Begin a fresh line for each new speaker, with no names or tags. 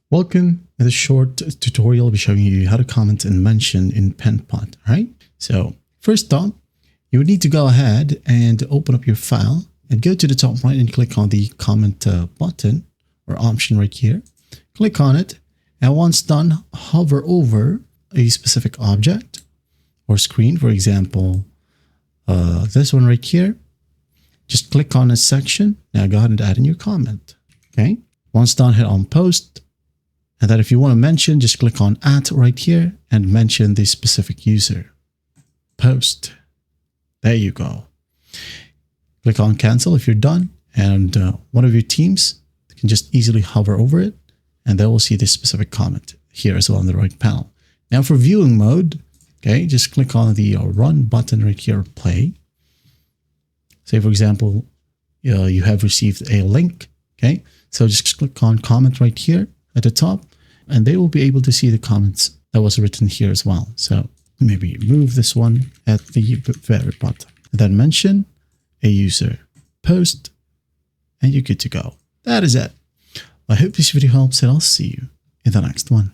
Welcome. In this short tutorial, I'll be showing you how to comment and mention in Penpot. All right. So first up, you would need to go ahead and open up your file and go to the top right and click on the comment button or option right here. Click on it. And once done, hover over a specific object or screen. For example, this one right here. Just click on a section. Now go ahead and add in your comment. Okay. Once done, hit on post. And then if you want to mention, just click on @ right here and mention the specific user. Post. There you go. Click on cancel if you're done. And one of your teams can just easily hover over it. And they will see this specific comment here as well on the right panel. Now for viewing mode, okay, just click on the run button right here, play. Say, for example, you have received a link. Okay, so just click on comment right here at the top, and they will be able to see the comments that was written here as well. So maybe move this one at the very bottom. And then mention a user, post, and you're good to go. That is it. I hope this video helps, and I'll see you in the next one.